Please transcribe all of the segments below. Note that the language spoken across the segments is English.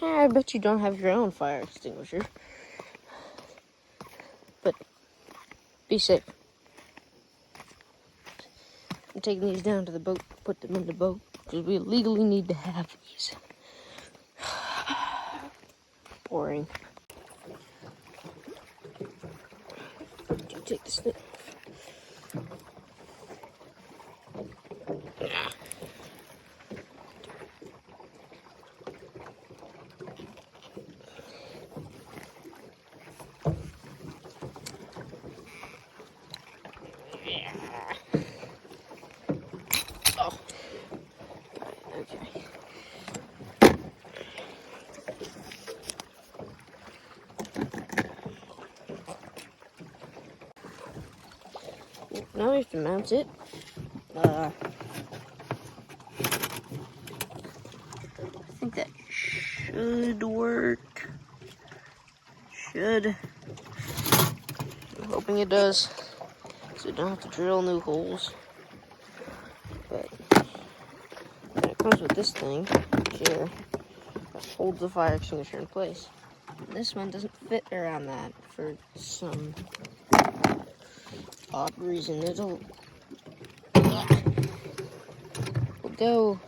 I bet you don't have your own fire extinguisher. But be safe. I'm taking these down to the boat, put them in the boat, because we legally need to have these. Boring. You take this thing. Oh. Okay. Now we have to mount it. I think that should work. I'm hoping it does, so we don't have to drill new holes. But when it comes with this thing here, that holds the fire extinguisher in place. And this one doesn't fit around that for some odd reason. It'll go.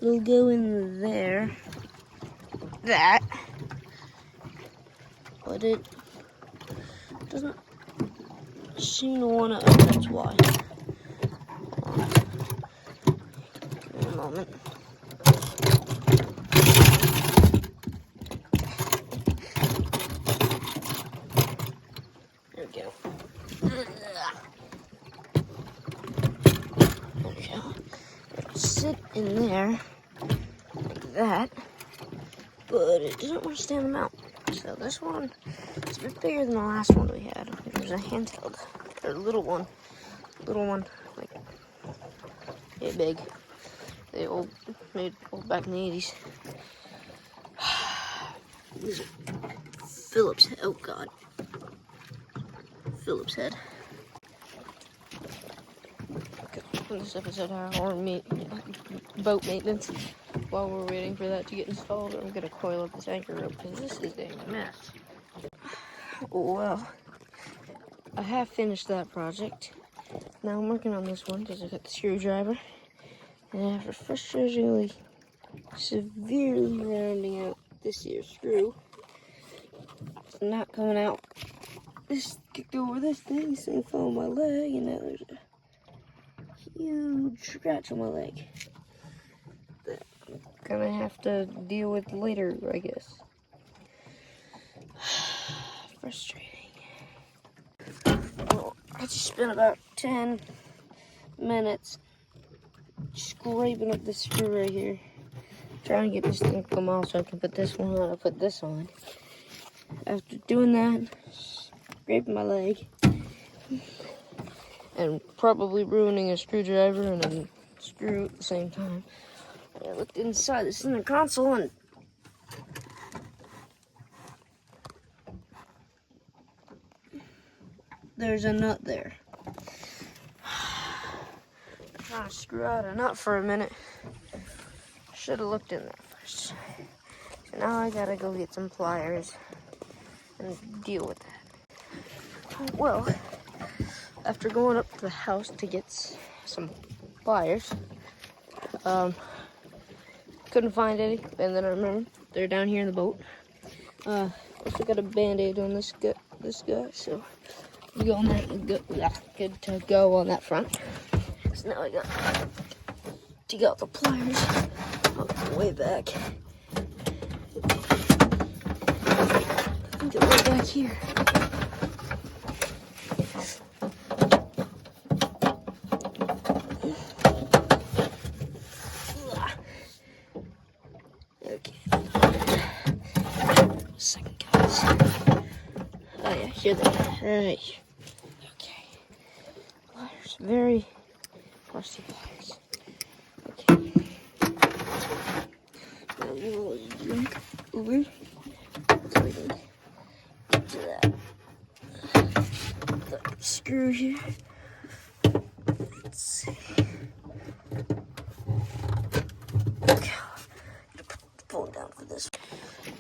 It'll go in there. That. But it doesn't seem to want to. Oh, that's why. Give me a moment. There we go. There we go. It'll sit in there like that, but it doesn't want to stand the mount. So this one is a bit bigger than the last one we had. It was a handheld, or little one, like big. They made back in the 80s. These are Phillips. Oh God, Phillips head. On this episode of our boat maintenance, while we're waiting for that to get installed, I'm gonna coil up this anchor rope because this is a mess. Well, I have finished that project. Now I'm working on this one because I got the screwdriver, and after frustratingly, severely rounding out this here screw, it's not coming out. This kicked over this thing fell on my leg, and now there's a huge scratch on my leg that I'm gonna have to deal with later, I guess. Frustrating. Well, I just spent about 10 minutes scraping up this screw right here, trying to get this thing to come off so I can put this one on. I put this on. After doing that, scraping my leg, and probably ruining a screwdriver and a screw at the same time, I looked inside the center console and there's a nut there. I'm trying to screw out a nut for a minute. Should have looked in there first. So now I gotta go get some pliers and deal with that. Well, after going up to the house to get some pliers, couldn't find any, and then I remembered they're down here in the boat. Also got a band-aid on this guy, so we go on that, good to go on that front. So now I got to get the pliers way back. I think they're way back here. Second, guys. Oh yeah, here they are. Right here. Okay. Pliers. Very rusty pliers. Okay. Now we'll drink over so we can get to that. The screw here. Let's see.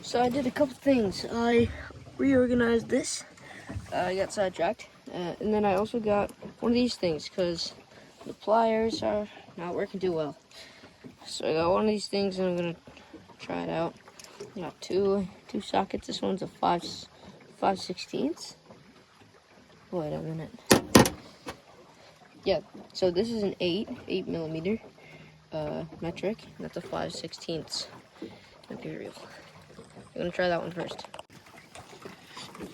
So I did a couple things. I reorganized this. I got sidetracked. And then I also got one of these things because the pliers are not working too well. So I got one of these things and I'm gonna try it out. I got two sockets. This one's a 5/16. Wait a minute. Yeah, so this is an 8 millimeter metric. And that's a 5/16 imperial. I'm gonna try that one first.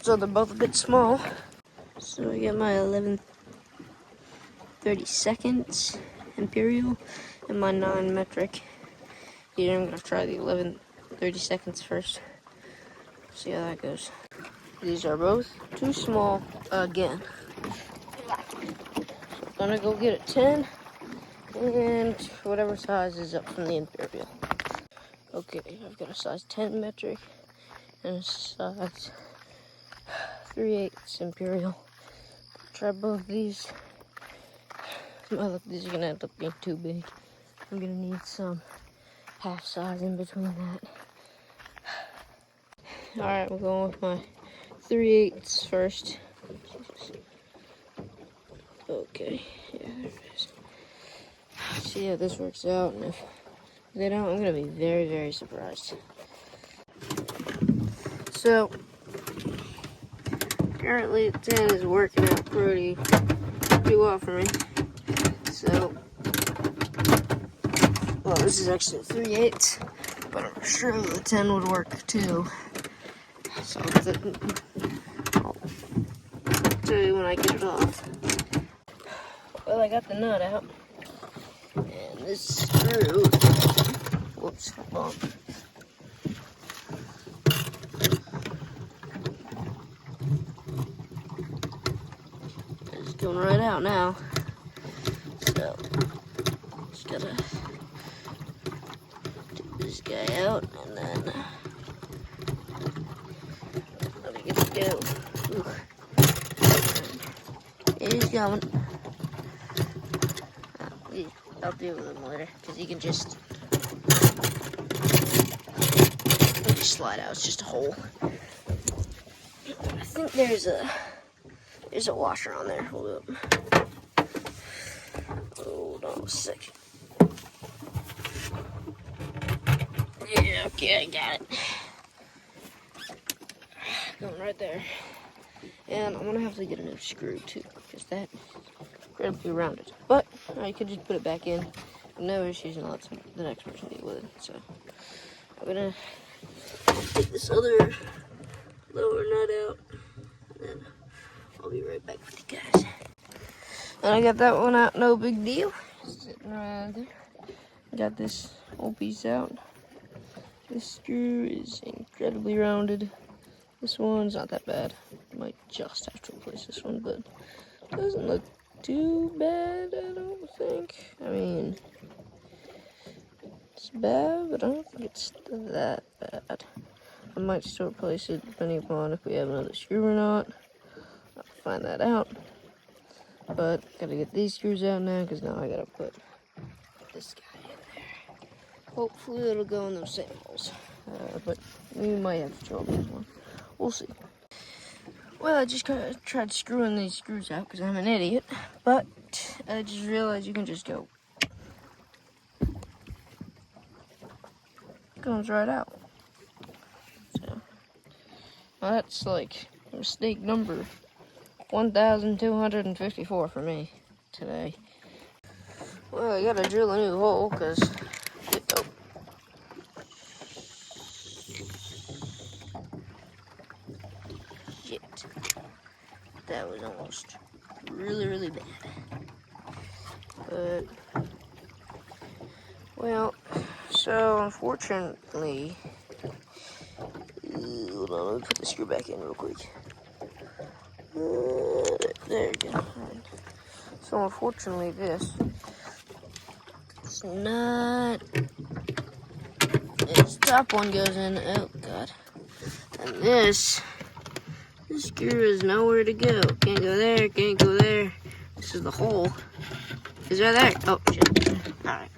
So they're both a bit small. So I got my 11/32 imperial and my 9 metric. Here I'm gonna try the 11/32 first. See how that goes. These are both too small again. I'm gonna go get a 10 and whatever size is up from the imperial. Okay, I've got a size 10 metric and a size 3/8 imperial. Try both these. These are gonna end up being too big. I'm gonna need some half size in between that. Alright, we're going with my 3/8 first. Okay, yeah, there it is. See how this works out, and if they don't, I'm gonna be very, very surprised. So, apparently the 10 is working out pretty well for me. So, well, this is actually a 3/8, but I'm sure the 10 would work too. So, I'll tell you when I get it off. Well, I got the nut out, and this screw, whoops, hold on. It's going right out now, so just gotta take this guy out, and then let me get it go. Ooh. He's coming. I'll deal with him later, because he can just slide out. It's just a hole. I think there's a washer on there. Hold up. Hold on a second. Yeah, okay, I got it. Going right there. And I'm gonna have to get a new screw too, because that incredibly rounded. But I could just put it back in. No issues, and let the next person deal with it. So I'm gonna take this other lower nut out, and then I'll be right back with you guys. And I got that one out, no big deal. Sitting right there. Got this whole piece out. This screw is incredibly rounded. This one's not that bad. Might just have to replace this one, but it doesn't look too bad, I don't think. I mean, it's bad, but I don't think it's that bad. I might still replace it depending upon if we have another screw or not. I'll find that out. But gotta get these screws out now, because now I gotta put this guy in there. Hopefully it'll go in those same holes. But we might have trouble with this one. We'll see. Well, I just tried screwing these screws out because I'm an idiot. But I just realized you can just go. It comes right out. So, well, that's like mistake number 1,254 for me today. Well, I gotta drill a new hole because shit, that was almost really bad. But well, so unfortunately, hold on, let me put the screw back in real quick. There you go. Right. So unfortunately, this is not. Its top one goes in. Oh god. And this screw is nowhere to go. Can't go there. Can't go there. This is the hole. Is right there. Oh shit. All right.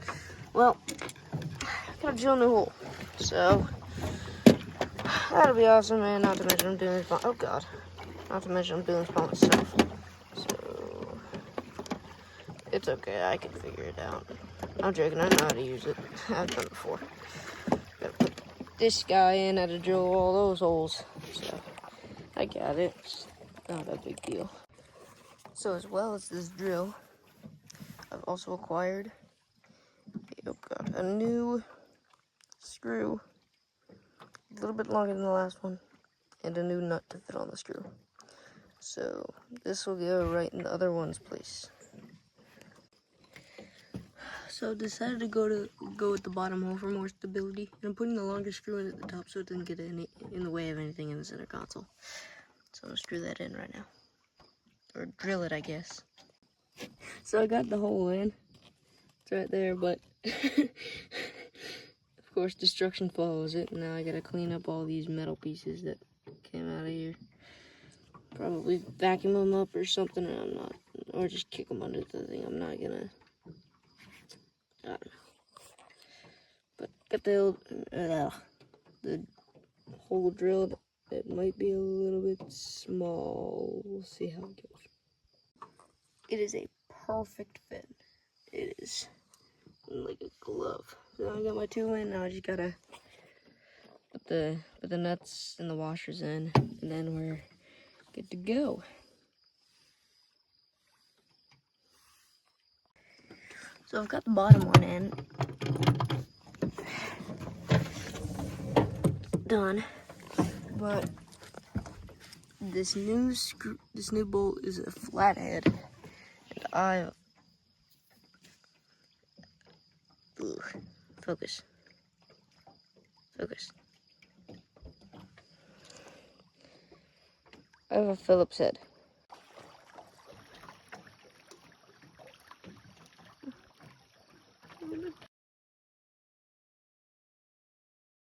Well, I gotta drill a new hole. So That'll be awesome, and not to mention I'm doing this by, oh god, not to mention I'm doing this by myself. So, it's okay, I can figure it out. I'm joking, I know how to use it. I've done it before. Gotta put this guy in, how to drill all those holes. So, I got it. It's not a big deal. So, as well as this drill, I've also acquired, oh god, a new screw, a little bit longer than the last one, and a new nut to fit on the screw. So this will go right in the other one's place. So I decided to go with the bottom hole for more stability, and I'm putting the longer screw in at the top so it doesn't get in the way of anything in the center console. So I'm gonna screw that in right now, or drill it, I guess. So I got the hole in. It's right there, but of course destruction follows it. And now I gotta clean up all these metal pieces that came out of here. Probably vacuum them up or something, and I'm not, or just kick them under the thing. I'm not gonna, I don't know. But got the hole drilled. It might be a little bit small. We'll see how it goes. It is a perfect fit. It is like a glove. So I got my two in. Now I just gotta put the nuts and the washers in, and then we're good to go. So I've got the bottom one in, done, but this new bolt is a flathead, and focus. I have a Phillips head.